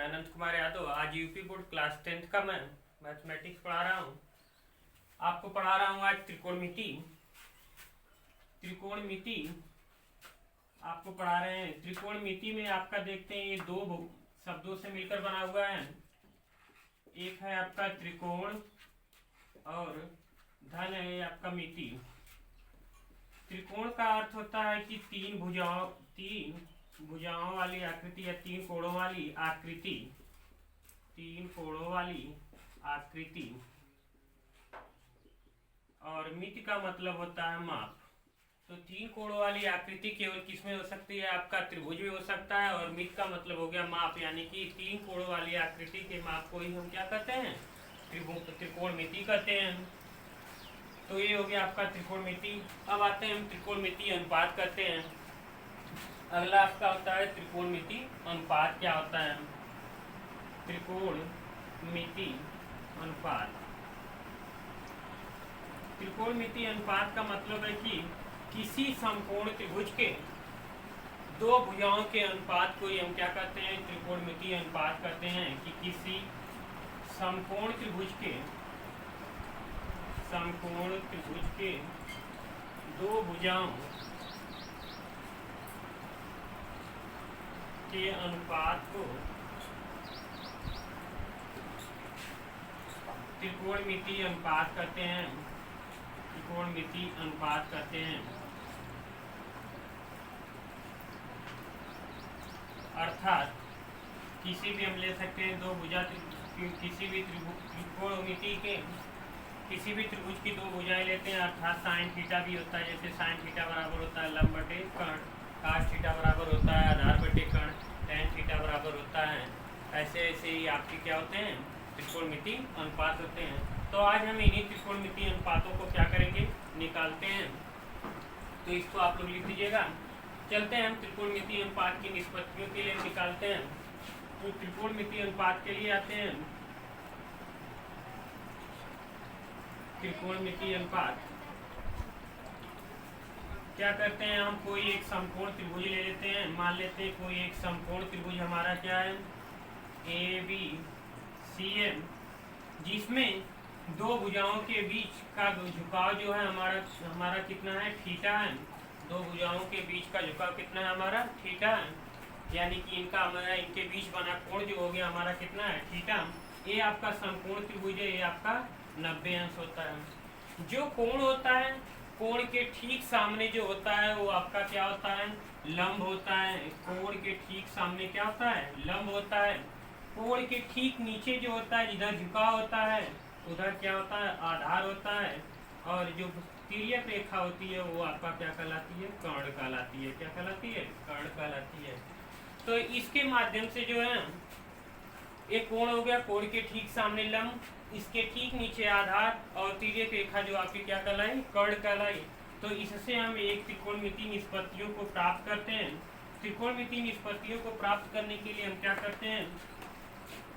अनंत कुमार यादव। आज UP board class 10th का मैं मैथमेटिक्स पढ़ा रहा हूँ। आपको पढ़ा रहा हूँ आज त्रिकोणमिति। त्रिकोणमिति आपको पढ़ा रहे हैं। त्रिकोणमिति में आपका देखते हैं ये दो शब्दों से मिलकर बना हुआ है। एक है आपका त्रिकोण और धन है आपका मिति। त्रिकोण का अर्थ होता है कि तीन भुजाओं वाली आकृति या तीन कोणों वाली आकृति। तीन कोणों वाली आकृति। और मिति का मतलब होता है माप। तो तीन कोणों वाली आकृति केवल किसमें हो सकती है? आपका त्रिभुज में हो सकता है। और मिति का मतलब हो गया माप, यानी कि तीन कोणों वाली आकृति के माप को ही हम क्या कहते हैं? त्रिकोणमिति कहते हैं। तो ये हो गया आपका त्रिकोणमिति। अब आते हैं हम त्रिकोणमिति अनुपात कहते हैं। अगला आपका होता है त्रिकोणमिति अनुपात। क्या होता है? त्रिकोणमिति अनुपात। त्रिकोणमिति अनुपात का मतलब है कि किसी समकोण त्रिभुज के दो भुजाओं के अनुपात को ही हम क्या कहते हैं? त्रिकोणमिति अनुपात कहते हैं। कि किसी समकोण त्रिभुज के दो भुजाओं के अनुपात को त्रिकोणमिति अनुपात कहते हैं। त्रिकोणमिति अनुपात कहते हैं। अर्थात किसी भी हम ले सकते हैं दो भुजा, किसी भी त्रिकोणमिति के किसी भी त्रिभुज की दो भुजाएं लेते हैं। अर्थात साइन थीटा भी होता है। जैसे साइन थीटा बराबर होता है लंब बटे कर्ण, कास थीटा बराबर होता है आधार बटे कर्ण, टैन थीटा बराबर होता है। ऐसे ऐसे ही आपके क्या होते हैं? त्रिकोणमिति अनुपात होते हैं। तो आज हम इन्हीं त्रिकोणमिति अनुपातों को क्या करेंगे? निकालते हैं। तो इसको आप लोग लिख दीजिएगा। चलते हैं हम त्रिकोणमिति अनुपात की निष्पत्तियों के लिए निकालते हैं। तो त्रिकोणमिति अनुपात के लिए आते हैं। त्रिकोणमिति अनुपात क्या करते हैं? हम कोई एक समकोण त्रिभुज ले लेते हैं। मान लेते हैं कोई एक समकोण त्रिभुज हमारा क्या है? ABCM, जिसमें दो भुजाओं के बीच का झुकाव जो है हमारा कितना है? थीटा है। दो भुजाओं के बीच का झुकाव कितना है? हमारा थीटा है। यानी कि इनके बीच बना कोण जो हो गया हमारा कितना है? थीटा। ये आपका समकोण त्रिभुज है। ये आपका 90 अंश होता है। जो कोण होता है, कोण के ठीक सामने जो होता है वो आपका क्या होता है? लंब होता है। कोण के ठीक सामने क्या होता है? लंब होता है। कोण के ठीक नीचे जो होता है, जिधर झुकाव होता है, उधर क्या होता है? आधार होता है। और जो तिर्यक रेखा होती है वो आपका क्या कहलाती है? कर्ण कहलाती है। क्या कहलाती है? कर्ण कहलाती है। तो इसके माध्यम से जो है एक कोण हो गया, कोण के ठीक सामने लंब, इसके ठीक नीचे आधार, और तिर्यक रेखा जो आपकी क्या कहलाई? कर्ण कहलाई। तो इससे हम एक त्रिकोणमिति निष्पत्तियों को प्राप्त करते हैं। त्रिकोणमिति निष्पत्तियों को प्राप्त करने के लिए हम क्या करते हैं?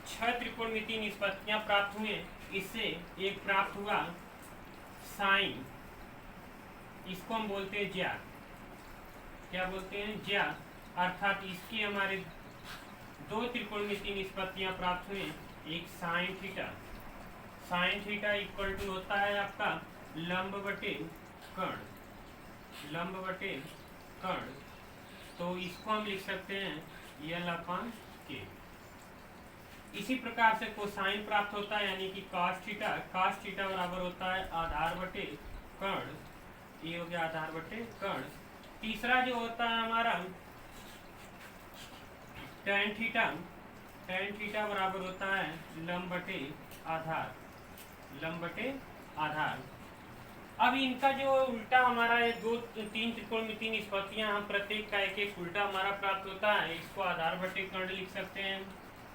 6 त्रिकोणमिति निष्पत्तियां प्राप्त हुए। इससे एक प्राप्त हुआ साइन, इसको हम बोलते हैं ज्या। क्या बोलते हैं? ज्या। अर्थात इसकी हमारे दो त्रिकोणमिति निष्पत्तियां प्राप्त हुई। एक sine theta. Sine theta equal to होता है आपका लंब बटे कर्ण। लंब बटे कर्ण। तो इसको हम लिख सकते हैं L/K। इसी प्रकार से कोसाइन प्राप्त होता है, यानी कि cos थीटा। cos थीटा बराबर होता है आधार बटे कर्ण। ये हो गया आधार बटे कर्ण। तीसरा जो होता है हमारा tan थीटा। tan थीटा बराबर होता है लंब बटे आधार। लंब बटे आधार। अब इनका जो उल्टा हमारा है, तीन त्रिकोणमिति निष्पत्तियां, हम प्रत्येक का एक एक उल्टा हमारा प्राप्त होता है। इसको आधार बटे कर्ण लिख सकते हैं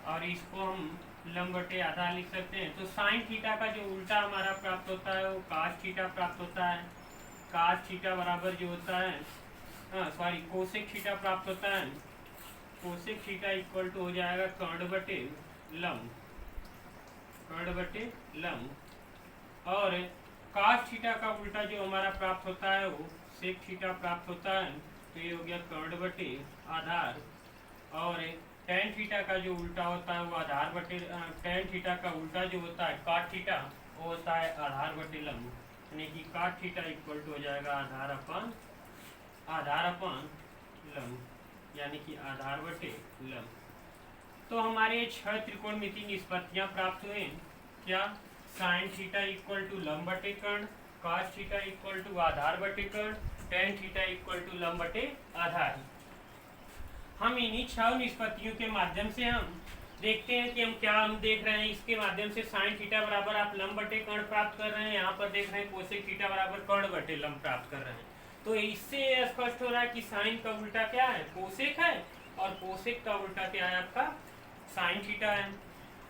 और इसको हम लंब बटे आधार लिख सकते हैं। तो साइन थीटा का जो उल्टा हमारा प्राप्त होता है वो cos थीटा प्राप्त होता है। cos थीटा बराबर जो होता है कोसेक थीटा प्राप्त होता है। कोसेक थीटा इक्वल टू हो जाएगा कर्ण बटे लंब। कर्ण बटे लंब। और cos थीटा का उल्टा जो हमारा प्राप्त होता है वो सेक थीटा प्राप्त होता है। तो ये हो गया कर्ण बटे आधार। और टेन थीटा का जो उल्टा होता है वो आधार बटे टेन थीटा का उल्टा जो होता है काट थीटा, वो होता है आधार बटे लंब, यानी कि काट थीटा इक्वल टू हो जाएगा आधार अपन लंब, यानी कि आधार बटे लंब। तो हमारे 6 त्रिकोणमितीय निष्पत्तियां प्राप्त हुए। क्या? साइन थीटा इक्वल टू लंब बटे कर्ण, कॉस थीटा इक्वल टू आधार बटे कर्ण, टेन थीटा इक्वल टू लंब बटे आधार। हम इन्हीं 6 निष्पत्तियों के माध्यम से हम देखते हैं कि हम देख रहे हैं। इसके माध्यम से साइन थीटा बराबर आप लंब बटे कर्ण प्राप्त कर रहे हैं, यहाँ पर देख रहे हैं कोसेक थीटा बराबर कर्ण बटे लंब प्राप्त कर रहे हैं। तो इससे स्पष्ट हो रहा है कि साइन का उल्टा क्या है? कोसेक है, और कोसेक का उल्टा क्या है? आपका साइन थीटा है।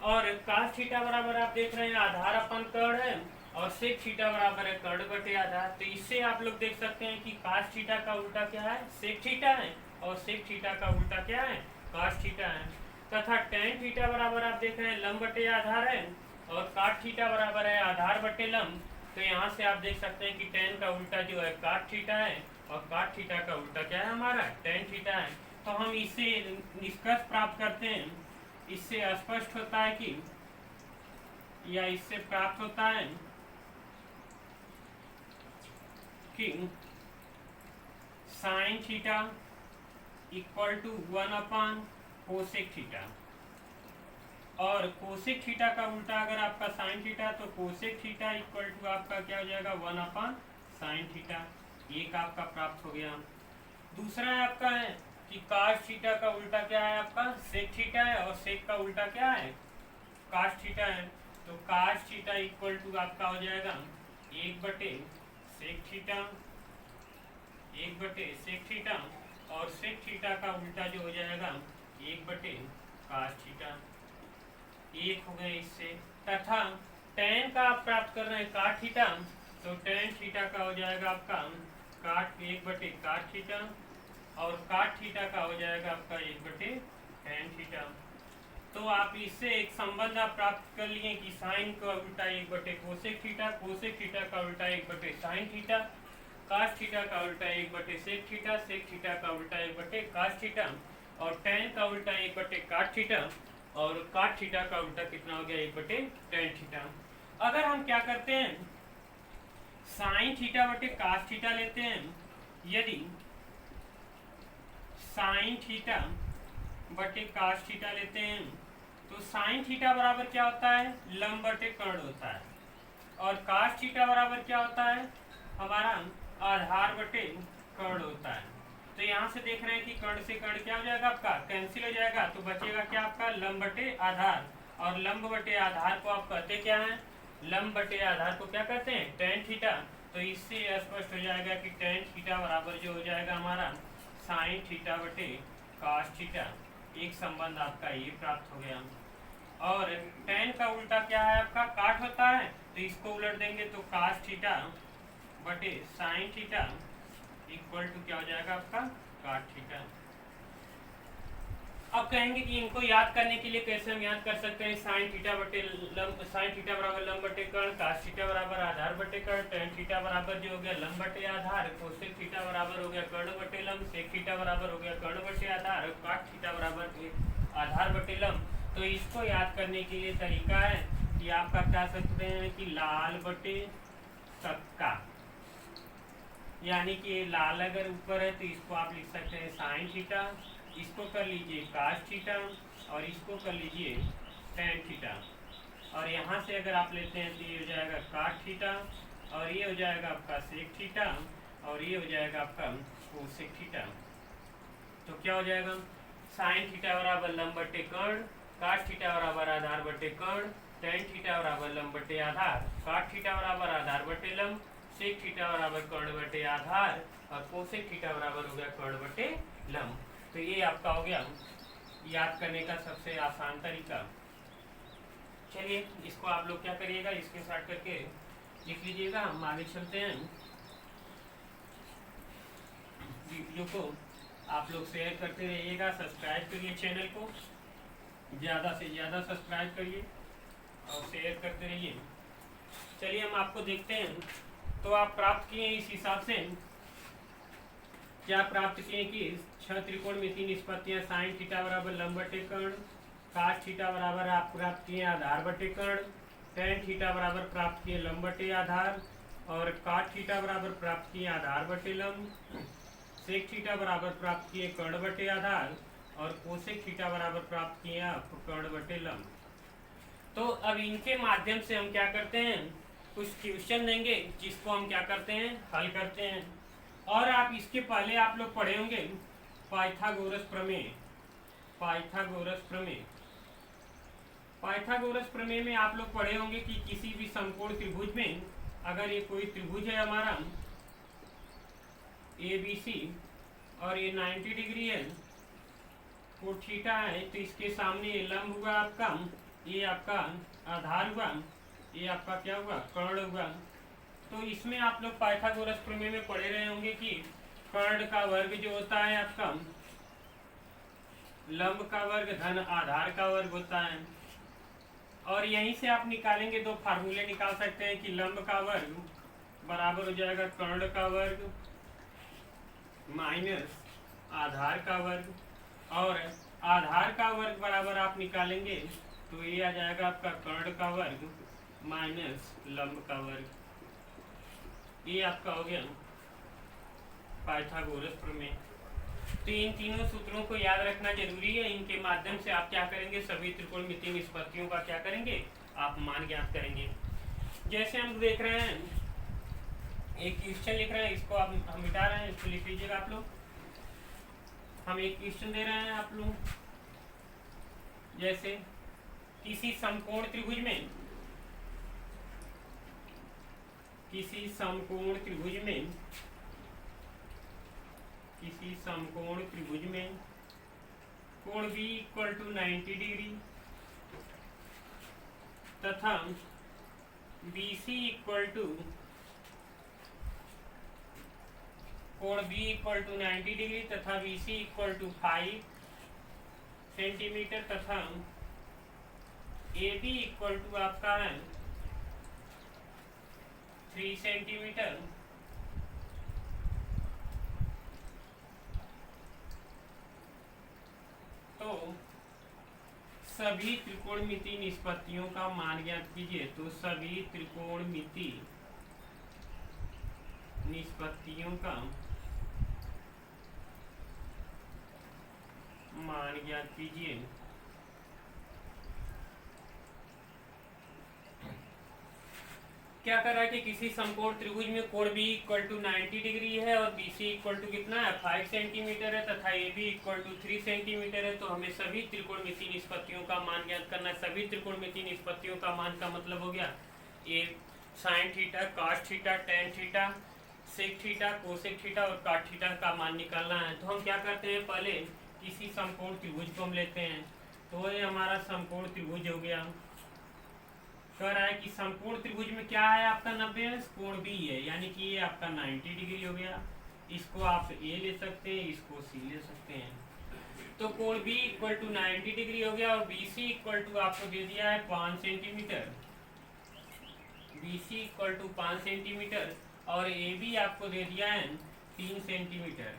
और कास थीटा बराबर आप देख रहे हैं आधार अपन कर्ण है, और सेक थीटा बराबर है कर्ण बटे आधार। तो इससे आप लोग देख सकते हैं कि कास थीटा का उल्टा क्या है? सेक थीटा है, और सेक थीटा का उल्टा क्या है? कास थीटा है। तथा टेन थीटा बराबर आप देख रहे हैं लंब बटे आधार है, और काट थीटा बराबर है आधार बटे लंब। तो यहाँ से आप देख सकते हैं कि टेन का उल्टा जो है काट थीटा है, और काट थीटा का उल्टा क्या है? हमारा टेन थीटा है। तो हम इससे निष्कर्ष प्राप्त करते हैं, इससे स्पष्ट होता है कि, या इससे प्राप्त होता है कि sine theta equal to 1 cosec theta, और कोसेक थीटा का उल्टा अगर आपका साइन थीटा, तो कोसेक थीटा इक्वल टू आपका क्या हो जाएगा? 1 साइन थीटा। एक आपका प्राप्त हो गया। दूसरा आपका है कि कास थीटा का उल्टा क्या है? आपका सेक थीटा है, और सेक का उल्टा क्या है? कास थीटा है। तो कास थीटा इक्वल टू आपका हो जाएगा 1 बटे सेक थीटा, 1 बटे सेक थीटा, और सेक थीटा का उल्टा जो हो जाएगा 1 बटे कास थीटा। एक हो गए इससे। तथा टेन का आप प्राप्त कर रहे हैं काट थीटा, तो टेन थीटा का हो जाएगा आपका काट 1 बटे काट थीटा, और काट थीटा का हो जाएगा आपका 1 बटे टेन थीटा। तो आप इससे एक संबंध आप प्राप्त कर लिए कि साइन का उल्टा 1 बटे कोसेक थीटा, कोसेक थीटा का उल्टा 1 बटे साइन थीटा, कास थीटा का उल्टा 1 बटे सेक थीटा, सेक थीटा का उल्टा 1 बटे कास थीटा, और टेन का उल्टा 1 बटे काट थीटा, और काट थीटा का उल्टा कितना हो गया? 1 बटे टेन थीटा। अगर हम क्या करते हैं, साइन थीटा बटे कास थीटा लेते हैं, यदि साइन थीटा बटे कास थीटा लेते हैं, तो साइन थीटा बराबर क्या होता है? लंब बटे कर्ण होता है, और कास थीटा बराबर क्या होता है? हमारा आधार बटे कर्ण होता है। तो यहाँ से देख रहे हैं कि कर्ण से कर्ण क्या हो जाएगा? आपका कैंसिल हो जाएगा, तो बचेगा क्या? आपका लंब बटे आधार। और लंब बटे आधार को आप कहते क्या है? लंब बटे आधार को क्या कहते हैं? Tan theta. तो इससे स्पष्ट हो जाएगा कि टेन थीटा बराबर जो हो जाएगा हमारा साइन थीटा बटे कास थीटा। एक संबंध आपका ये प्राप्त हो गया। और टेन का उल्टा क्या है? आपका काट होता है, तो इसको उलट देंगे तो कास थीटा बटे साइन थीटा इक्वल टू क्या हो जाएगा? आपका काट थीटा। अब कहेंगे कि इनको याद करने के लिए कैसे हम याद कर सकते हैं? साइन थीटा बटे लंब, साइन थीटा बराबर लंब बटे कर्ण, कास थीटा बराबर आधार बटे कर्ण, टेन थीटा बराबर जो हो गया लंब बटे आधार, कोसेक थीटा बराबर हो गया कर्ण बटे लंब, सेक थीटा बराबर हो गया कर्ण बटे आधार, और काट थीटा बराबर आधार बटे लंब। तो इसको याद करने के लिए तरीका है कि आप क्या सकते हैं कि लाल बटे सक्का, यानी कि लाल अगर ऊपर है तो इसको आप लिख सकते हैं साइन थीटा, इसको कर लीजिए कास थीटा, और इसको कर लीजिए टेन थीटा। और यहाँ से अगर आप लेते हैं तो ये हो जाएगा काट थीटा, और ये हो जाएगा आपका सेक थीटा, और ये हो जाएगा आपका कोसेक थीटा। तो क्या हो जाएगा? साइन थीटा बराबर लंब बटे कर्ण, काट थीटा बराबर आधार बटे कर्ण, टेन थीटा बराबर लंब बटे आधार, काट थीटा बराबर आधार बटे लंब, सेक थीटा बराबर कर्ण बटे आधार, और कोसेक थीटा बराबर हो गया कर्ण बटे लंब। तो ये आपका हो गया याद करने का सबसे आसान तरीका। चलिए इसको आप लोग क्या करिएगा, इसके साथ करके लिख लीजिएगा। हम आगे चलते हैं। वीडियो को आप लोग शेयर करते रहिएगा, सब्सक्राइब करिए चैनल को, ज़्यादा से ज़्यादा सब्सक्राइब करिए और शेयर करते रहिए। चलिए हम आपको देखते हैं। तो आप प्राप्त किए इस हिसाब से क्या प्राप्त किए कि 6 त्रिकोणमितीय निष्पत्तियां साइन थीटा बराबर लंब बटे कर्ण, काट थीटा बराबर आप प्राप्त किए आधार बटे कर्ण, टेन थीटा बराबर प्राप्त किए लंब बटे आधार, और काट थीटा बराबर प्राप्त किए आधार बटे लंब, सेक थीटा बराबर प्राप्त किए कर्ण बटे आधार, और कोसेक थीटा बराबर प्राप्त किए आप कर्ण बटे लंब। तो अब इनके माध्यम से हम क्या करते हैं, कुछ क्वेश्चन देंगे जिसको हम क्या करते हैं, हल करते हैं। और आप इसके पहले आप लोग पढ़े होंगे पाइथागोरस प्रमेय। पाइथागोरस प्रमेय, पाइथागोरस प्रमेय में आप लोग पढ़े होंगे कि किसी भी समकोण त्रिभुज में अगर ये कोई त्रिभुज है हमारा ABC और ये 90 डिग्री है, कोण थीटा है, तो इसके सामने ये लंब हुआ आपका, ये आपका आधार हुआ, ये आपका क्या हुआ, कर्ण हुआ। तो इसमें आप लोग पाइथागोरस प्रमेय में पढ़े रहे होंगे कि कर्ण का वर्ग जो होता है आपका लंब का वर्ग धन आधार का वर्ग होता है। और यहीं से आप निकालेंगे, दो फार्मूले निकाल सकते हैं कि लंब का वर्ग बराबर हो जाएगा कर्ण का वर्ग माइनस आधार का वर्ग, और आधार का वर्ग बराबर आप निकालेंगे तो ये आ जाएगा आपका कर्ण का वर्ग माइनस लंब का वर्ग। ये आपका हो गया पाइथागोरस प्रमेय। तो इन तीनों सूत्रों को याद रखना जरूरी है। इनके माध्यम से आप क्या करेंगे, सभी त्रिकोणमितीय निष्पत्तियों का क्या करेंगे, आप मान ज्ञात करेंगे। जैसे हम देख रहे हैं, एक क्वेश्चन लिख रहे हैं, इसको आप हम मिटा रहे हैं, इसको लिख लीजिएगा आप लोग। हम एक क्वेश्चन दे रहे हैं आप लोग, जैसे किसी समकोण त्रिभुज में, किसी समकोण त्रिभुज में, किसी समकोण त्रिभुज में कोण B इक्वल टू 90 डिग्री तथा BC इक्वल टू कोण B इक्वल टू 90 डिग्री तथा BC इक्वल टू 5 सेंटीमीटर तथा AB इक्वल टू आपका है 3 सेंटीमीटर, तो सभी त्रिकोणमितीय निष्पत्तियों का मान ज्ञात कीजिए। तो सभी त्रिकोणमितीय निष्पत्तियों का मान ज्ञात कीजिए। क्या कर रहा है कि किसी समकोण त्रिभुज में कोण B इक्वल टू 90 डिग्री है और BC इक्वल टू कितना है 5 सेंटीमीटर है तथा AB इक्वल टू 3 सेंटीमीटर है। तो हमें सभी त्रिकोणमितीय निष्पत्तियों का मान ज्ञात करना है। सभी त्रिकोणमितीय निष्पत्तियों का मान का मतलब हो गया ये sine theta, cos theta, tan theta, sec theta, cosec theta और काट थीटा का मान निकालना है। तो हम क्या करते हैं, पहले किसी समकोण त्रिभुज को हम लेते हैं। तो ये हमारा समकोण त्रिभुज हो गया। कह रहा है कि समकोण त्रिभुज में क्या है आपका 90 है, कोण B है, यानी कि ये आपका 90 डिग्री हो गया। इसको आप A ले सकते हैं, इसको C ले सकते हैं। तो कोण B इक्वल टू 90 डिग्री हो गया और BC इक्वल टू आपको दे दिया है 5 centimetre. BC equal to 5 centimetre और AB आपको दे दिया है 3 सेंटीमीटर।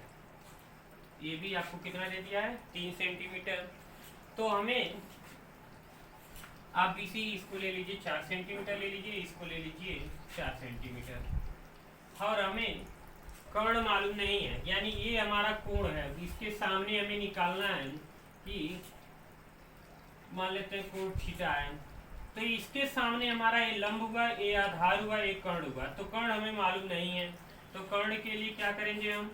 AB आपको कितना दे दिया है, 3 सेंटीमीटर। तो हमें आप BC इसको ले लीजिए 4 सेंटीमीटर ले लीजिए, इसको ले लीजिए 4 सेंटीमीटर। और हमें कर्ण मालूम नहीं है, यानी ये हमारा कोण है, इसके सामने हमें निकालना है कि मान लेते हैं कोण थीटा है। तो इसके सामने हमारा ये लंब हुआ, ये आधार हुआ, ये कर्ण हुआ। तो कर्ण हमें मालूम नहीं है, तो कर्ण के लिए क्या करेंगे हम,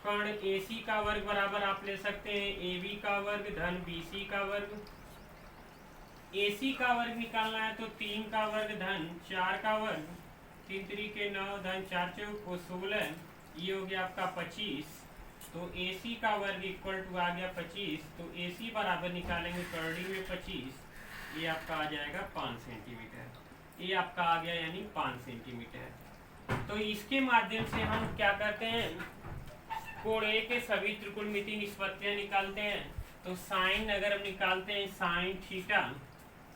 कर्ण AC का वर्ग बराबर आप ले सकते हैं AB का वर्ग धन BC का वर्ग। AC का वर्ग निकालना है तो 3 का वर्ग धन 4 का वर्ग, 3 3 9 धन 4 चौक को 16, ये हो गया आपका 25। तो AC का वर्ग इक्वल टू आ गया 25। तो AC बराबर निकालेंगे कर्णी में 25, ये आपका आ जाएगा 5 सेंटीमीटर। ये आपका आ गया यानी 5 सेंटीमीटर। तो इसके माध्यम से हम क्या करते हैं, कोण A के सभी त्रिकोणमितीय निष्पत्तियां निकालते हैं। तो साइन अगर हम निकालते हैं साइन थीटा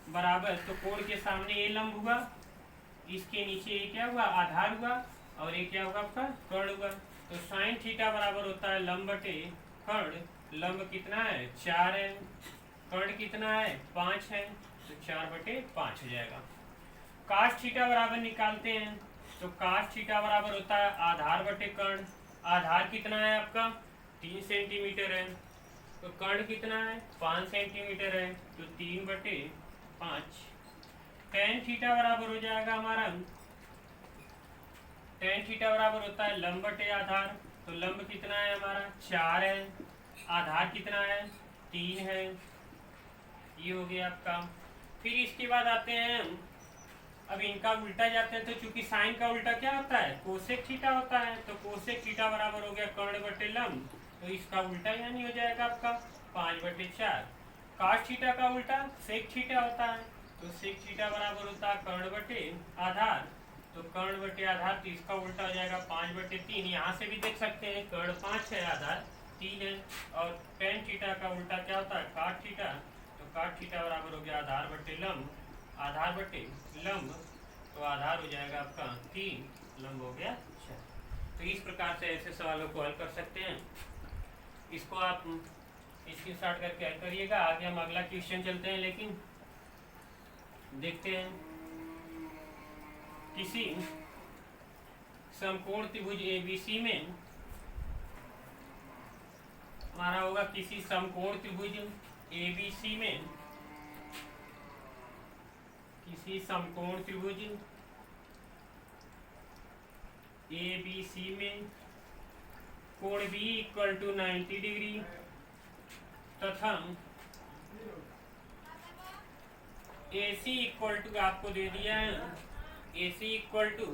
बराबर, तो कोण के सामने ये लंब हुआ, इसके नीचे ये क्या हुआ, आधार हुआ, और ये क्या हुआ आपका कर्ण हुआ। तो साइन थीटा बराबर होता है लंब बटे कर्ण। लंब कितना है 4 है, कर्ण कितना है 5 है, तो 4/5 हो जाएगा। काश थीटा बराबर निकालते हैं, तो काश थीटा बराबर होता है आधार बटे कर्ण। आधार कितना है आपका 3 सेंटीमीटर है, तो कर्ण कितना है 5 सेंटीमीटर है, तो 3/5। टेन थीटा बराबर हो जाएगा हमारा, टेन थीटा बराबर होता है लंब बटे आधार। तो लंब कितना है हमारा 4 है, आधार कितना है 3 है, ये हो गया आपका। फिर इसके बाद आते हैं हम, अब इनका उल्टा जाते हैं, तो चूंकि साइन का उल्टा क्या होता है कोसेक थीटा होता है, तो कोसेक थीटा बराबर हो गया कर्ण बटे लंब, तो इसका उल्टा यानी हो जाएगा आपका 5/4। काश थीटा का उल्टा सेक थीटा होता है, तो सेक थीटा बराबर होता है कर्ण बटे आधार, तो कर्ण बटे आधार, तो इसका उल्टा हो जाएगा 5/3। यहाँ से भी देख सकते हैं कर्ण 5 है, आधार 3 है। और टेन थीटा का उल्टा क्या होता है काट थीटा, तो काट थीटा बराबर हो गया आधार बटे लंब, आधार बटे लंब, तो आधार हो जाएगा आपका 3, लंब हो गया 6। तो इस प्रकार से ऐसे सवालों को हल कर सकते हैं। इसको आप स्क्रीनशॉट करके हल करिएगा। आगे हम अगला क्वेश्चन चलते हैं, लेकिन देखते हैं किसी समकोण त्रिभुज एबीसी में, हमारा होगा किसी समकोण त्रिभुज एबीसी में, किसी समकोण त्रिभुज एबीसी में कोण बी इक्वल टू 90 डिग्री तथा AC इक्वल टू आपको दे दिया है, AC इक्वल टू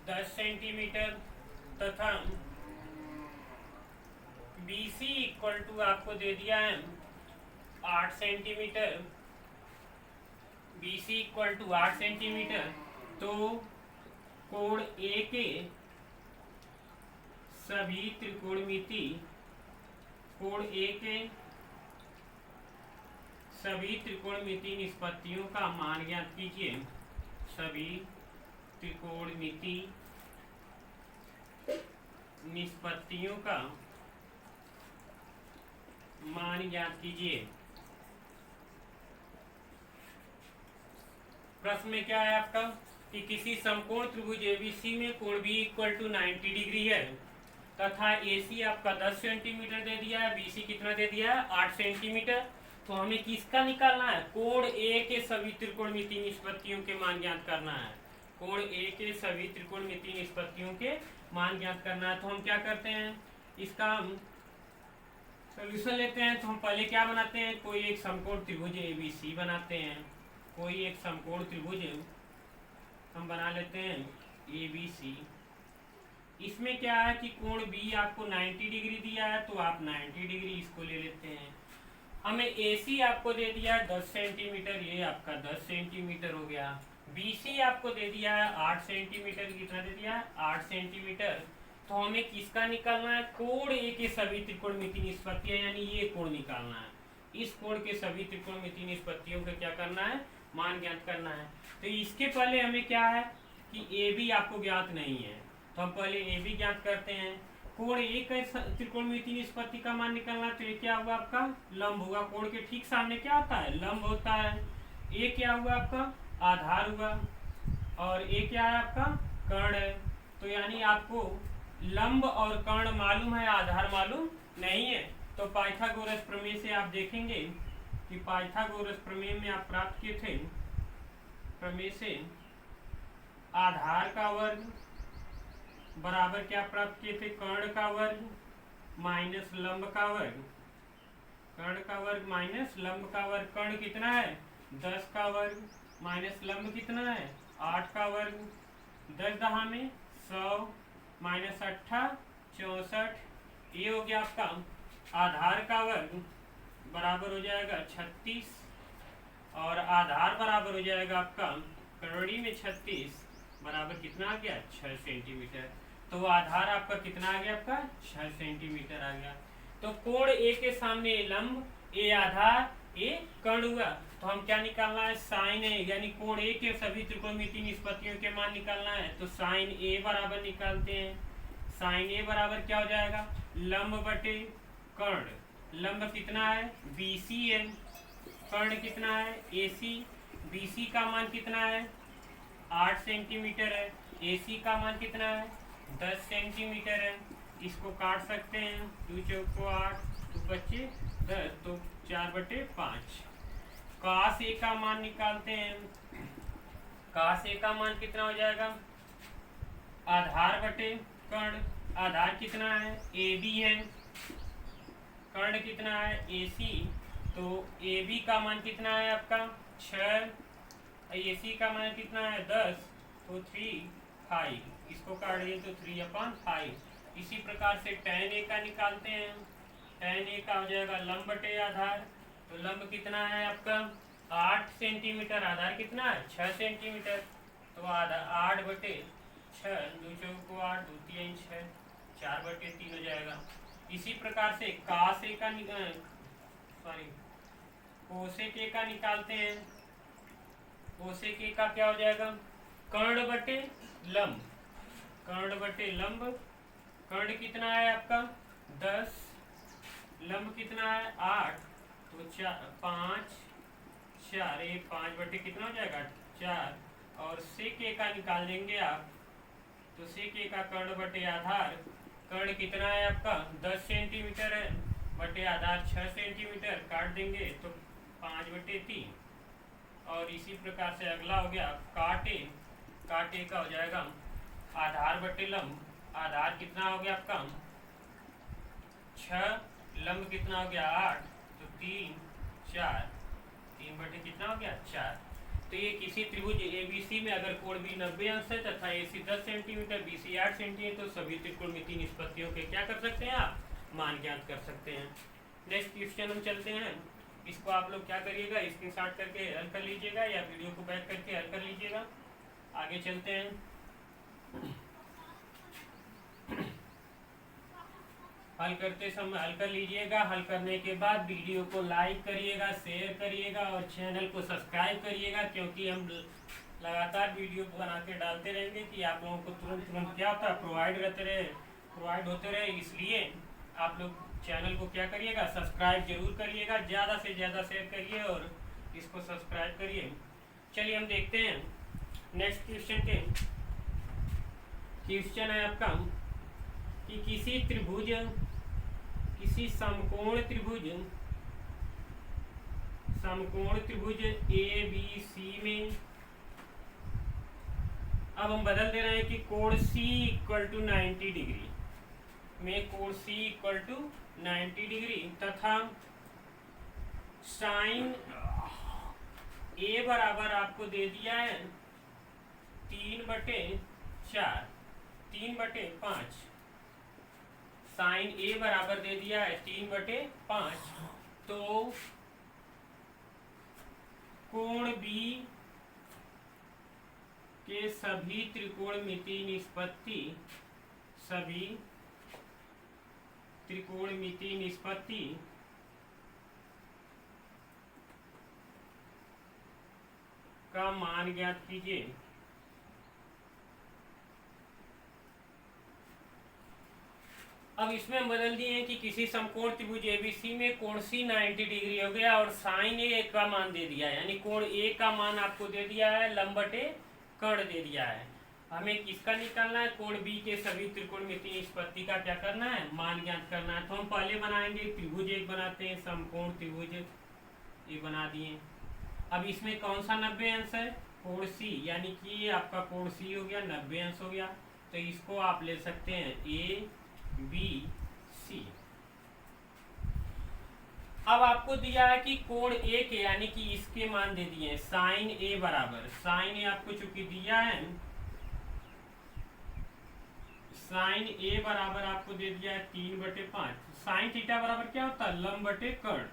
10 सेंटीमीटर तथा BC इक्वल टू आपको दे दिया है 8 centimetre, BC equal to 8 centimetre. तो कोण A के सभी त्रिकोणमिति, कोण A के सभी त्रिकोणमिति निष्पत्तियों का मान ज्ञात कीजिए। सभी त्रिकोणमिति निष्पत्तियों का मान ज्ञात कीजिए। प्रश्न में क्या है आपका कि किसी समकोण त्रिभुज एबीसी में कोण बी इक्वल टू 90 डिग्री है तथा AC आपका 10 सेंटीमीटर दे दिया है, BC कितना दे दिया है 8 सेंटीमीटर। तो हमें किसका निकालना है कोण A के सभी त्रिकोणमिति निष्पत्तियों के मान ज्ञात करना है। कोण A के सभी त्रिकोणमिति निष्पत्तियों के मान ज्ञात करना है। तो हम क्या करते हैं, इसका हम सोल्यूशन लेते हैं। तो हम पहले क्या बनाते हैं, कोई एक समकोण त्रिभुज ABC बनाते हैं। कोई एक समकोण त्रिभुज हम बना लेते हैं ABC। इसमें क्या है कि कोण B आपको 90 डिग्री दिया है, तो आप 90 डिग्री इसको ले लेते हैं। हमें AC आपको दे दिया है 10 सेंटीमीटर, ये आपका 10 सेंटीमीटर हो गया। BC आपको दे दिया है 8 सेंटीमीटर, कितना दे दिया है 8 सेंटीमीटर। तो हमें किसका निकालना है कोण A के सभी त्रिकोणमिति निष्पत्तियां, यानी ये कोण निकालना है। इस कोण के सभी त्रिकोणमिति निष्पत्तियों का क्या करना है मान ज्ञात करना है। तो इसके पहले हमें क्या है कि AB आपको ज्ञात नहीं है, तो हम पहले AB ज्ञात करते हैं। कोण A का त्रिकोणमिति निष्पत्ति का मान निकालना, तो ये क्या हुआ आपका लंब होगा। कोण के ठीक सामने क्या होता है लंब होता है। A क्या हुआ आपका आधार हुआ, और A क्या है आपका कर्ण है। तो यानी आपको लंब और कर्ण मालूम है, आधार मालूम नहीं है। तो पाइथागोरस प्रमेय से आप देखेंगे कि पाइथागोरस प्रमेय में आप प्राप्त किए थे, प्रमेय से आधार का वर्ग बराबर क्या प्राप्त किए थे कर्ण का वर्ग माइनस लंब का वर्ग। कर्ण का वर्ग माइनस लंब का वर्ग। कर्ण कितना है 10 का वर्ग माइनस लंब कितना है 8 का वर्ग। 10 दहा में 100 माइनस 8 64। ये हो गया आपका आधार का वर्ग बराबर हो जाएगा 36, और आधार बराबर हो जाएगा आपका करोड़ी में 36 बराबर कितना आ गया 6 सेंटीमीटर। तो आधार आपका कितना आ गया आपका 6 सेंटीमीटर आ गया। तो कोण A के सामने लंब, A आधार, A कर्ण हुआ। तो हम क्या निकालना है, साइन ए यानी कोण ए के सभी त्रिकोणमितीय निष्पत्तियों के मान निकालना है। तो साइन ए बराबर निकालते हैं। साइन ए बराबर क्या हो जाएगा, लंब बटे कर्ण। लंब कितना है, बीसी है। कर्ण कितना है, एसी। बीसी का मान कितना है, 8 सेंटीमीटर है। एसी का मान कितना है, 10 सेंटीमीटर है। इसको काट सकते हैं, 2 चौको 8, 2 बच्चे 10, तो 4/5। काश ए का मान निकालते हैं। काश ए का मान कितना हो जाएगा, आधार बटे कर्ण। आधार कितना है, ए बी है। कर्ण कितना है, ए सी। तो ए बी का मान कितना है आपका 6, ए सी का मान कितना है 10, तो 3, 5। इसको काट दिए तो 3/5। इसी प्रकार से tan ए का निकालते हैं। tan ए का हो जाएगा लंब बटे आधार। तो लंब कितना है आपका 8 सेंटीमीटर, आधार कितना है 6 सेंटीमीटर। तो आधार 8/6, 2 चौको 8, 2 3 6, 4/3 हो जाएगा। इसी प्रकार से कासेक का कोसेक का निकालते हैं। कोसेक का क्या हो जाएगा, कर्ण बटे लंब। कर्ण बटे लंब। कर्ण कितना है आपका 10, लंब कितना है 8, तो 5 4, 5 बटे कितना हो जाएगा 4। और सेक का निकाल देंगे आप, तो सेक का कर्ण बटे आधार। कर्ण कितना है आपका 10 सेंटीमीटर है, बटे आधार 6 सेंटीमीटर, काट देंगे तो 5/3। और इसी प्रकार से अगला हो गया काटे। काटे का हो जाएगा आधार बटे लंब। आधार कितना हो गया आपका 6, लंब कितना हो गया 8, तो 3 4, 3 कितना हो गया 4। तो ये किसी त्रिभुज एबीसी में अगर कोण बी 90 अंश है तथा एसी 10 सेंटीमीटर, बीसी 8 सेंटीमीटर, तो सभी त्रिकोणमितीय निष्पत्तियों के क्या कर सकते हैं आप, मान ज्ञात कर सकते हैं। नेक्स्ट क्वेश्चन हम चलते हैं। इसको आप लोग क्या करिएगा, स्क्रीनशॉट करके हल कर लीजिएगा या वीडियो को बैक करके हल कर लीजिएगा। आगे चलते हैं। हल करते समय हल कर लीजिएगा। हल करने के बाद वीडियो को लाइक करिएगा, शेयर करिएगा और चैनल को सब्सक्राइब करिएगा, क्योंकि हम लगातार वीडियो बना के डालते रहेंगे कि आप लोगों को तुरंत क्या होता है प्रोवाइड होते रहे। इसलिए आप लोग चैनल को क्या करिएगा, सब्सक्राइब जरूर करिएगा, ज़्यादा से ज़्यादा शेयर करिए और इसको सब्सक्राइब करिए। चलिए हम देखते हैं नेक्स्ट क्वेश्चन के। क्वेश्चन है आपका कि किसी समकोण त्रिभुज ए बी सी में, अब हम बदल दे रहे हैं कि कोण C = 90 डिग्री में, कोण C = 90 डिग्री तथा साइन A बराबर आपको दे दिया है 3/4, 3/5। साइन A बराबर दे दिया है 3/5। तो कोण B के सभी त्रिकोणमितीय निष्पत्ति का मान ज्ञात कीजिए। अब इसमें हम बदल दिए हैं कि किसी समकोण त्रिभुज एबीसी में कोण C 90 डिग्री हो गया और साइन A का मान दे दिया है, यानी कोण A का मान आपको दे दिया है, लंब बटे कर्ण दे दिया है। हमें किसका निकालना है, कोण B के सभी त्रिकोणमितीय निष्पत्ति का क्या करना है, मान ज्ञात करना है। तो हम पहले बनाएंगे त्रिभुज एक बनाते हैं, समकोण त्रिभुज ये बना दिए। अब इसमें कौन सा 90 अंश है, कोण C, यानी कि ये आपका कोण C हो गया 90 अंश हो गया। तो इसको आप ले सकते हैं ABC। अब आपको दिया है कि कोण A के, यानी कि इसके मान दे दिए हैं। साइन A बराबर, साइन A आपको चूंकि दिया है, साइन A बराबर आपको दे दिया है 3/5। साइन थीटा बराबर क्या होता है, लंब बटे कर्ण।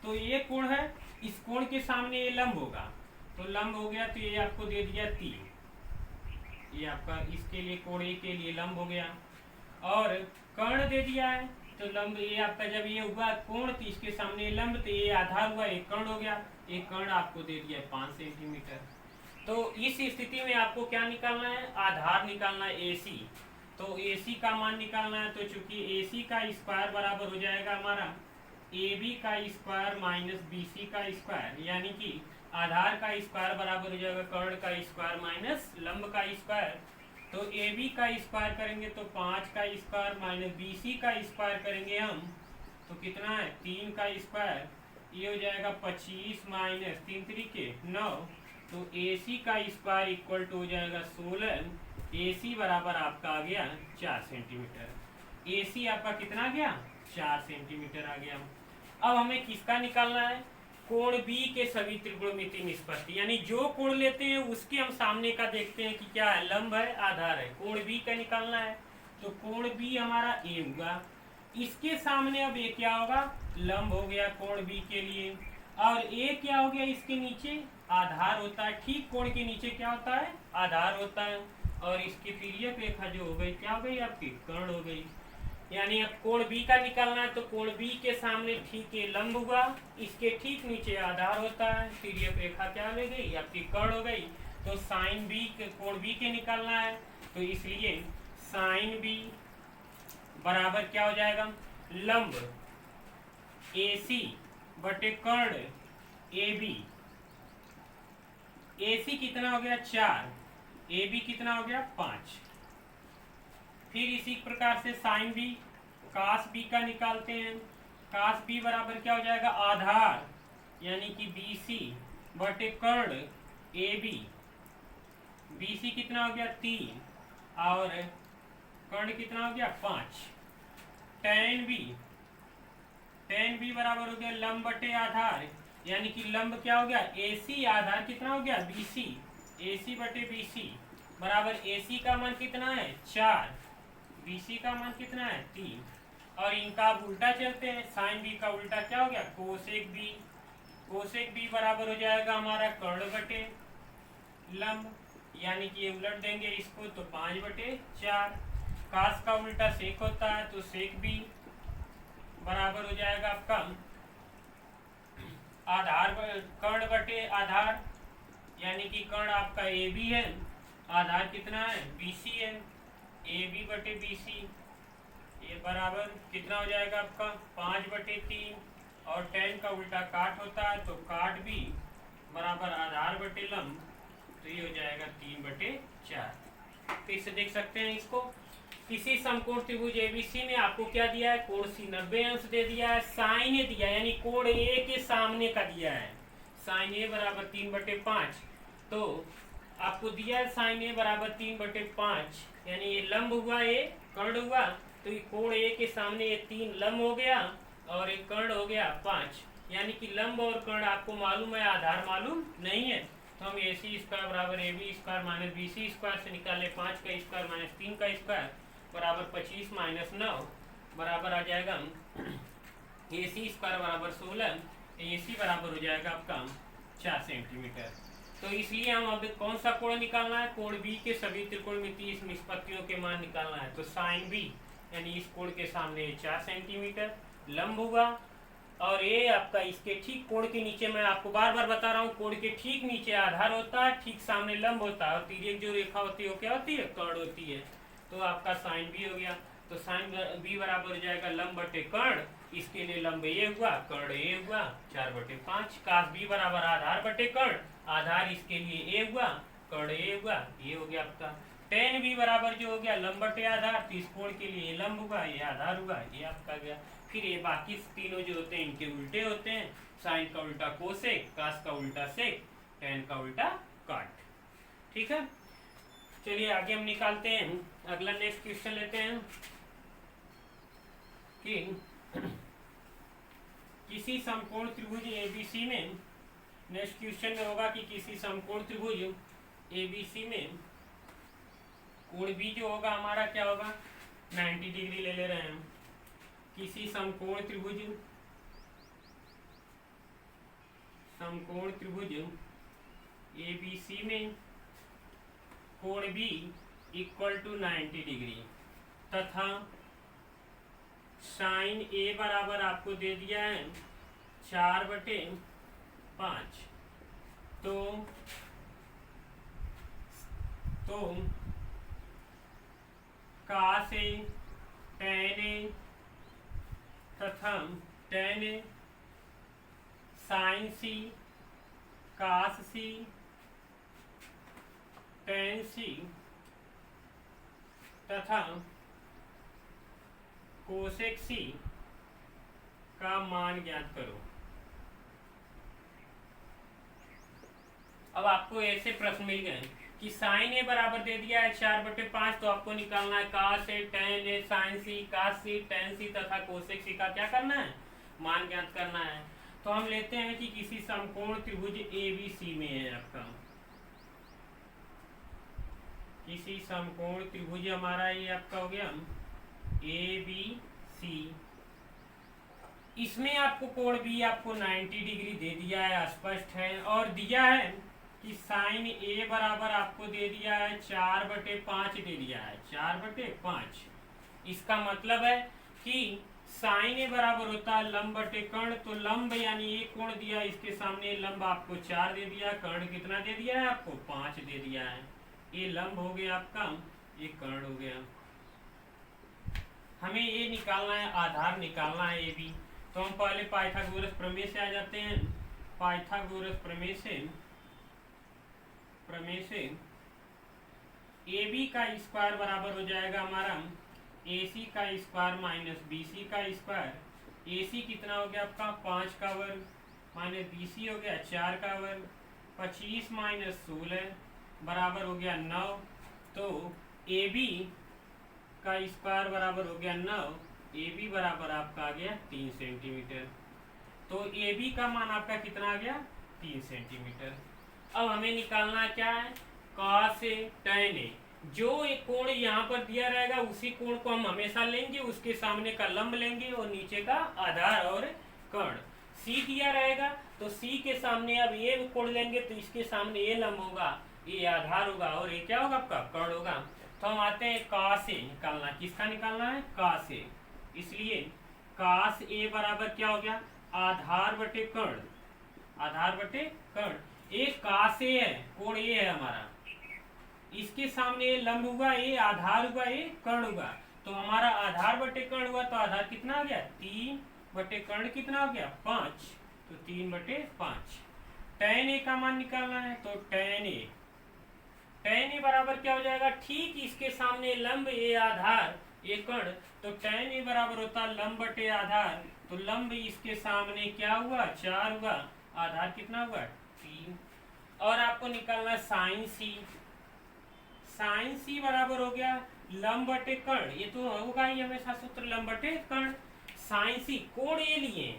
तो ये कोण है, इस कोण के सामने ये लंब होगा, तो लंब हो गया, तो ये आपको दे दिया 3। ये आपका इसके लिए कोण A के लिए लंब हो गया। और कर्ण दे दिया है, तो लंब ये आपका जब ये हुआ कोण, तो इसके सामने लंब, तो ये आधार हुआ, एक कर्ण हो गया। एक कर्ण आपको दे दिया है 5 सेंटीमीटर। तो इस स्थिति में आपको क्या निकालना है, आधार निकालना है AC। तो AC का मान निकालना है, तो चूंकि AC का स्क्वायर बराबर हो जाएगा हमारा AB का स्क्वायर माइनस BC का स्क्वायर, यानी कि आधार का स्क्वायर बराबर हो जाएगा कर्ण का स्क्वायर माइनस लंब का स्क्वायर। तो AB का स्क्वायर करेंगे तो 5 का स्क्वायर माइनस BC का स्क्वायर करेंगे हम, तो कितना है 3 का स्क्वायर, ये हो जाएगा 25 माइनस 3 3 9। तो AC का स्क्वायर इक्वल टू हो जाएगा 16। AC बराबर आपका आ गया 4 सेंटीमीटर। AC आपका कितना आ गया 4 सेंटीमीटर आ गया। अब हमें किसका निकालना है, कोण B के सभी त्रिकोणमितीय निष्पत्ति, यानी जो कोण लेते हैं उसके हम सामने का देखते हैं कि क्या है, लंब है आधार है। कोण B का निकालना है, तो कोण B हमारा A हुआ, इसके सामने अब A क्या होगा, लंब हो गया कोण B के लिए, और A क्या हो गया, इसके नीचे आधार होता है। ठीक कोण के नीचे क्या होता है, आधार होता है। और इसकी तिर्यक रेखा जो हो गई क्या हो गई, आपकी कर्ण हो गई। यानी अब कोण B का निकालना है, तो कोण B के सामने ठीक ये लंब हुआ, इसके ठीक नीचे आधार होता है, तिर्यक रेखा क्या ले गई, आपकी कर्ण हो गई। तो साइन B के कोण B के निकालना है, तो इसलिए साइन B बराबर क्या हो जाएगा, लंब AC बटे कर्ण AB। AC कितना हो गया 4, AB कितना हो गया 5। फिर इसी प्रकार से साइन B कास B का निकालते हैं। कास B बराबर क्या हो जाएगा, आधार यानी कि BC बटे कर्ण AB। BC कितना हो गया 3 और कर्ण कितना हो गया 5। tan B बराबर हो गया लंब बटे आधार, यानी कि लंब क्या हो गया AC, आधार कितना हो गया BC, AC बटे BC बराबर AC का मान कितना है 4, BC का मान कितना है 3। और इनका अब उल्टा चलते हैं, साइन B का उल्टा क्या हो गया कोसेक B। कोसेक B बराबर हो जाएगा हमारा कर्ण बटे लंब, यानी कि ये उलट देंगे इसको तो 5 बटे 4। कास का उल्टा सेक होता है, तो सेक B बराबर हो जाएगा आपका आधार कर्ण बटे आधार, यानी कि कर्ण आपका AB है, आधार कितना है BC है, AB बटे BC, ये बराबर कितना हो जाएगा आपका 5 बटे 3। और tan का उल्टा काट होता है, तो काट B बराबर आधार बटे लंब, तो ये हो जाएगा 3 बटे 4। फिर से देख सकते हैं इसको, किसी समकोण त्रिभुज ABC में आपको क्या दिया है, कोण C 90 अंश दे दिया है, साइन A दिया है, यानी कोण A के सामने का दिया है, साइन A बराबर 3 बटे 5। तो आपको दिया है साइन A बराबर 3 बटे 5, यानी ये लंब हुआ, ये कर्ण हुआ, तो ये कोण A के सामने ये 3 लंब हो गया और एक कर्ण हो गया 5। यानी कि लंब और कर्ण आपको मालूम है, आधार मालूम नहीं है, तो हम AC स्क्वायर बराबर AB square minus BC square से निकाले 5 का स्क्वायर माइनस 3 का स्क्वायर बराबर 25 माइनस 9 बराबर आ जाएगा AC स्क्वायर बराबर 16। AC बराबर हो जाएगा आपका 4 सेंटीमीटर। तो इसलिए हम अब कौन सा कोण निकालना है, कोण B के सभी त्रिकोणमितीय निष्पत्तियों के मान निकालना है। तो साइन B यानी इस कोण के सामने 4 सेंटीमीटर लंब हुआ, और ये आपका इसके ठीक कोण के नीचे, मैं आपको बार बार बता रहा हूँ, कोण के ठीक नीचे आधार होता है, ठीक सामने लंब होता है, और तिर्यक जो रेखा होती है वो क्या होती है, कर्ण होती है। तो आपका साइन B हो गया, तो साइन B बराबर हो जाएगा लंब बटे कर्ण, इसके लिए लंब A हुआ, कर्ण A हुआ 4 बटे 5। कास B बराबर आधार बटे कर्ण, आधार इसके लिए A हुआ, कर्ण A हुआ, ये हो गया आपका। tan B बराबर जो हो गया लंब बटे आधार, तो इस कोण के लिए लंब हुआ, ये आधार हुआ, ये आपका गया। फिर ये बाकी तीनों जो होते हैं इनके उल्टे होते हैं, साइन का उल्टा कोसेक, कास का उल्टा सेक, tan का उल्टा काट। ठीक है, चलिए आगे हम निकालते हैं। अगला नेक्स्ट क्वेश्चन लेते हैं कि किसी समकोण त्रिभुज ABC में, नेक्स्ट क्वेश्चन में होगा कि किसी समकोण त्रिभुज ABC में कोण B जो होगा हमारा क्या होगा 90 डिग्री ले रहे हैं। किसी समकोण त्रिभुज ABC में कोण B इक्वल टू 90 डिग्री तथा साइन A बराबर आपको दे दिया है 4 बटे 5। तो cos A, tan A तथा tan A, sin C, cos C, tan C तथा कोसेक C का मान ज्ञात करो। अब आपको ऐसे प्रश्न मिल गए कि साइन ए बराबर दे दिया है 4/5, तो आपको निकालना है cos A, tan A, sin C, cos C, tan C तथा कोसेक C का क्या करना है, मान ज्ञात करना है। तो हम लेते हैं कि किसी समकोण त्रिभुज ABC में है आपका, किसी समकोण त्रिभुज हमारा ये आपका हो गया ABC, इसमें आपको कोण भी आपको 90 डिग्री दे दिया है, स्पष्ट है, और दिया है कि साइन ए बराबर आपको दे दिया है 4/5 दे दिया है 4/5। इसका मतलब है कि साइन ए बराबर होता है लंब बटे कर्ण, तो लंब यानी ये कोण दिया, इसके सामने लंब आपको 4 दे दिया, कर्ण कितना दे दिया है आपको 5 दे दिया है। ये लंब हो गया आपका, ये कर्ण हो गया। हमें ये निकालना है, आधार निकालना है ए बी। तो हम पहले पाइथागोरस प्रमेय से आ जाते हैं। पाइथागोरस प्रमेय से ए बी का स्क्वायर बराबर हो जाएगा हमारा ए सी का स्क्वायर माइनस बी सी का स्क्वायर। ए सी कितना हो गया आपका 5 का वर्ग, माइनस बी सी हो गया 4 का वर्ग, 25 माइनस 16 बराबर हो गया 9। तो ए बी का स्क्वायर बराबर हो गया 9, ए बी बराबर आपका आ गया 3 सेंटीमीटर। तो ए बी का मान आपका कितना आ गया 3 सेंटीमीटर। अब हमें निकालना क्या है, cos A tan A, जो एक कोण यहाँ पर दिया रहेगा उसी कोण को हम हमेशा लेंगे, उसके सामने का लंब लेंगे और नीचे का आधार और कर्ण। C दिया रहेगा तो C के सामने अब ये कोण लेंगे, तो इसके सामने ये लंब होगा, ये आधार होगा और ये क्या होगा आपका कर्ण होगा। तो हम आते हैं cos A निकालना, किसका निकालना है cos A। इसलिए cos A बराबर क्या हो गया, आधार बटे कर्ण, आधार बटे कर्ण। एक cos A है, कोण ये है हमारा, इसके सामने ये लंब हुआ, ये आधार हुआ, ये कर्ण हुआ। तो हमारा आधार बटे कर्ण हुआ, तो आधार कितना आ गया 3 बटे कर्ण कितना हो गया 5, तो 3/5। tan A का मान निकालना है, तो tan A बराबर क्या हो जाएगा, ठीक इसके सामने लंब, ये आधार, ये कर्ण, तो tan A बराबर होता है लंब बटे आधार। तो लंब इसके सामने क्या हुआ 4 हुआ, आधार कितना हुआ 3। और आपको निकालना है साइन सी, साइन सी बराबर हो गया लंब बटे कर्ण, ये तो होगा ही हमेशा सूत्र लंब बटे कर्ण। साइन सी कोण ये लिए,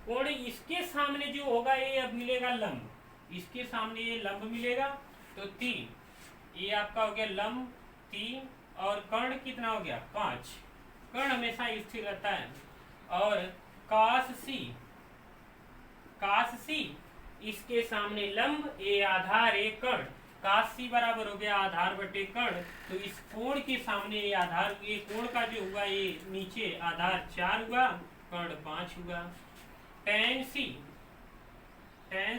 कोण इसके सामने जो होगा ये अब मिलेगा लंब, इसके सामने ये लंब मिलेगा, तो 3, ये आपका हो गया लंब 3 और कर्ण कितना हो गया 5, कर्ण हमेशा स्थिर रहता है। और cos C इसके सामने लंब, ये आधार, ये कर्ण, cos C बराबर हो गया आधार बटे कर्ण। तो इस कोण के सामने ये आधार, ये कोण का जो हुआ ये नीचे आधार 4 हुआ, कर्ण 5 हुआ। tan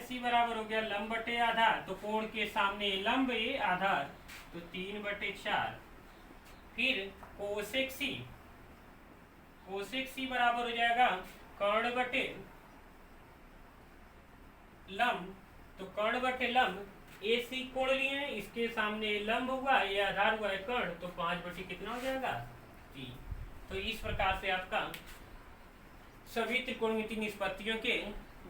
C बराबर हो गया लंब बटे आधार, तो कोण के सामने लंब, ये आधार, तो 3/4। फिर कोसेक C बराबर हो जाएगा कर्ण बटे लंब, तो कर्ण बटे लंब, ए सी कोण लिए हैं, इसके सामने लंब हुआ, ये आधार हुआ है कर्ण, तो 5 कितना हो जाएगा 3। तो इस प्रकार से आपका सभी त्रिकोणमिति निष्पत्तियों के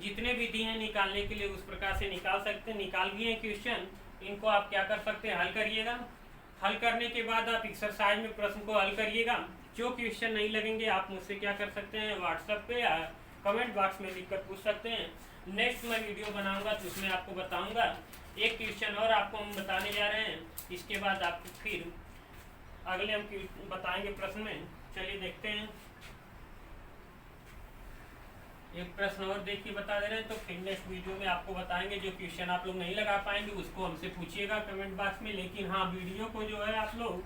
जितने विधि हैं निकालने के लिए उस प्रकार से निकाल सकते हैं। निकाल भी हैं क्वेश्चन, इनको आप क्या कर सकते हैं, हल करिएगा। हल करने के बाद आप एक्सरसाइज में प्रश्न को हल करिएगा। जो क्वेश्चन नहीं लगेंगे आप मुझसे क्या कर सकते हैं, व्हाट्सएप पे या कमेंट बॉक्स में लिखकर पूछ सकते हैं। नेक्स्ट मैं वीडियो बनाऊंगा तो उसमें आपको बताऊंगा। एक क्वेश्चन और आपको हम बताने जा रहे हैं, इसके बाद आपको फिर अगले हम बताएंगे प्रश्न में। चलिए देखते हैं, एक प्रश्न और देखिए बता दे रहे हैं, तो फिर नेक्स्ट वीडियो में आपको बताएंगे। जो क्वेश्चन आप लोग नहीं लगा पाएंगे उसको हमसे पूछिएगा कमेंट बॉक्स में, लेकिन हाँ वीडियो को जो है आप लोग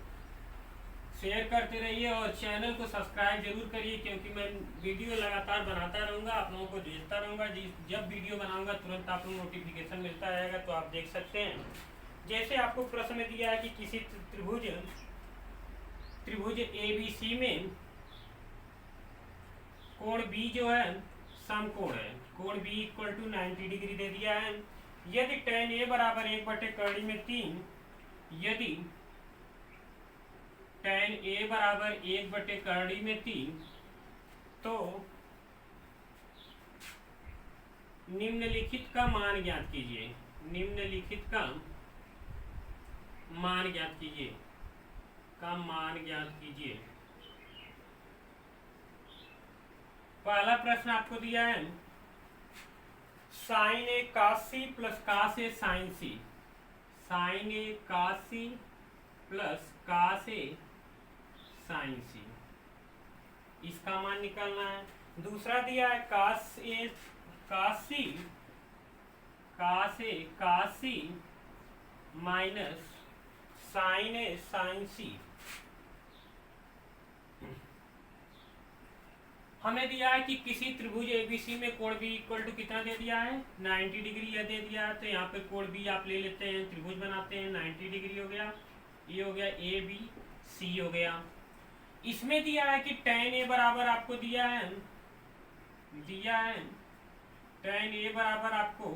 शेयर करते रहिए और चैनल को सब्सक्राइब जरूर करिए, क्योंकि मैं वीडियो लगातार बनाता रहूँगा, आप लोगों को भेजता रहूँगा। जब वीडियो बनाऊँगा तुरंत आप लोग नोटिफिकेशन मिलता रहेगा, तो आप देख सकते हैं। जैसे आपको प्रश्न में दिया है कि किसी त्रिभुज ABC में कोण B जो है समकोण है, कोण B इक्वल टू 90 डिग्री दे दिया है। यदि tan A बराबर 1/3 में 3, यदि tan A बराबर 1/3 में 3, तो निम्नलिखित का मान ज्ञात कीजिए। निम्नलिखित का मान ज्ञात कीजिए, का मान ज्ञात कीजिए। पहला प्रश्न आपको दिया है sin A cos C plus cos A sin C। sin A cos C plus cos A sin C, इसका मान निकालना है। दूसरा दिया है cos A cos C minus sin A sin C। हमें दिया है कि किसी त्रिभुज ABC में कोण B इक्वल टू कितना दे दिया है, 90 डिग्री यह दे दिया है। तो यहाँ पे कोण B आप ले लेते हैं, त्रिभुज बनाते हैं, 90 डिग्री हो गया, ये हो गया ABC हो गया। इसमें दिया है कि tan A बराबर आपको दिया है tan A बराबर आपको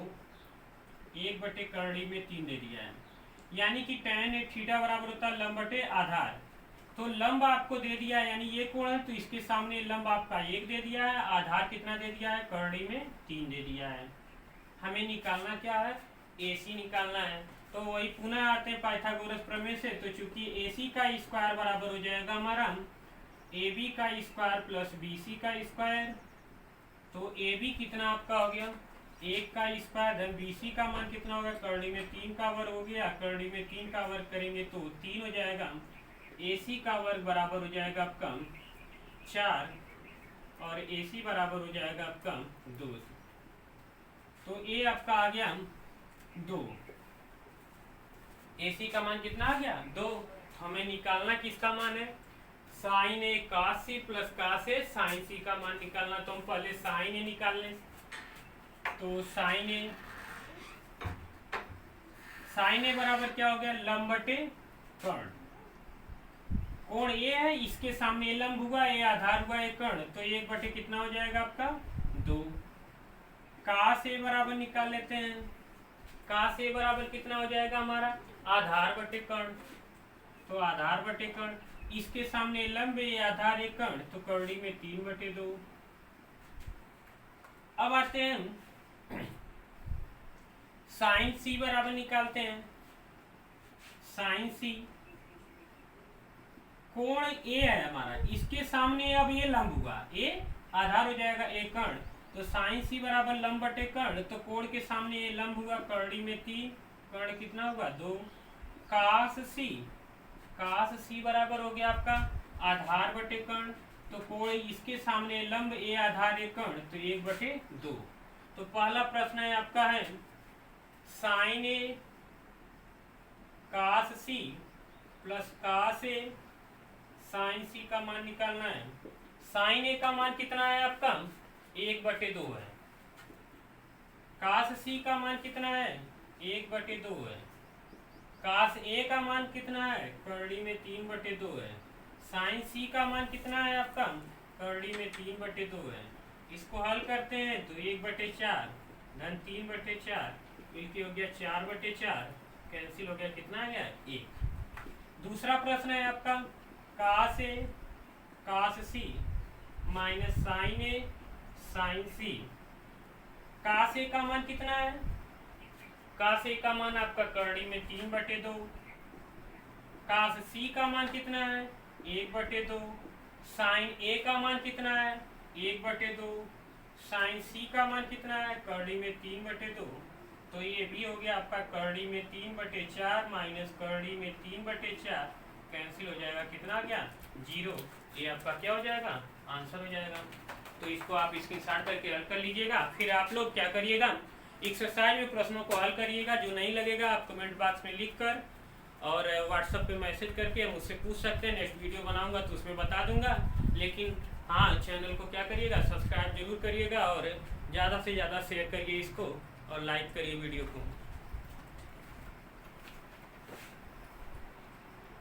1/3 में 3 दे दिया है, यानी कि tan A थीटा बराबर होता है लंब बटे आधार। तो लंब आपको दे दिया है, यानी ये कोण है, तो इसके सामने लंब आपका 1 दे दिया है, आधार कितना दे दिया है, कर्णी में 3 दे दिया है। हमें निकालना क्या है, AC निकालना है। तो वही पुनः आते हैं पाइथागोरस प्रमेय से। तो चूंकि AC का स्क्वायर बराबर हो जाएगा हमारा AB का स्क्वायर प्लस BC का स्क्वायर। तो AB कितना आपका हो गया 1 का स्क्वायर, धन BC का मान कितना होगा, कर्णी में 3 का वर्ग हो गया। कर्णी में 3 का वर्ग करेंगे तो 3 हो जाएगा। AC का वर्ग बराबर हो जाएगा आपका 4 और AC बराबर हो जाएगा आपका 2। तो A आपका आ गया 2। AC का मान कितना आ गया 2। हमें निकालना किसका मान है, sin A cos C plus cos A sin C का मान निकालना। तो हम पहले sin A निकाल लें। तो sin A बराबर क्या हो गया, लंब बटे कर्ण। कोण A है, इसके सामने लंब हुआ, A आधार हुआ, A कर्ण, तो 1 बटे कितना हो जाएगा आपका 2। cos A बराबर निकाल लेते हैं। cos A बराबर कितना हो जाएगा हमारा, आधार बटे कर्ण। तो आधार बटे कर्ण, इसके सामने लंब A आधार A कर्ण, तो कर्णी में 3/2। अब आते हैं sin C बराबर निकालते हैं। sin C कोण A है हमारा, इसके सामने अब ये लंब हुआ, A आधार हो जाएगा A कर्ण, तो sin C बराबर लंब बटे कर्ण। तो कोण के सामने ये लंब हुआ, कर्णी में 3, कर्ण कितना होगा 2। cos C बराबर हो गया आपका आधार बटे कर्ण। तो कोण इसके सामने लंब A आधार A कर्ण, तो 1/2। तो पहला प्रश्न है आपका है sin A cos C plus cos A sin C का मान निकालना है। sin A का मान कितना है आपका 1/2 है। cos C का मान कितना है 1/2 है। cos A का मान कितना है, कर्णी में 3/2 है। sin C का मान कितना है आपका, कर्णी में 3/2 है। इसको हल करते हैं तो 1/4 धन 3/4 मिलके हो गया 4/4, कैंसिल हो गया, कितना आ गया 1। दूसरा प्रश्न है आपका cos A cos C minus sin A sin C। cos A का मान कितना है, cos A का मान आपका कर्णी में 3/2। cos C का मान कितना है 1/2। sin A का मान कितना है 1/2। sin C का मान कितना है, कर्णी में 3/2। तो ये भी हो गया आपका कर्णी में 3/4 माइनस कर्णी में 3/4, कैंसिल हो जाएगा, कितना आ गया 0। ये आपका क्या हो जाएगा, आंसर हो जाएगा। तो इसको आप स्क्रीनशॉट करके हल कर लीजिएगा। फिर आप लोग क्या करिएगा, एक्सरसाइज में प्रश्नों को हल करिएगा। जो नहीं लगेगा आप कमेंट बॉक्स में लिख कर और व्हाट्सएप पे मैसेज करके मुझसे पूछ सकते हैं। नेक्स्ट वीडियो बनाऊंगा तो उसमें बता दूंगा। लेकिन हाँ, चैनल को क्या करिएगा, सब्सक्राइब जरूर करिएगा और ज़्यादा से ज़्यादा शेयर करिए इसको और लाइक करिए वीडियो को।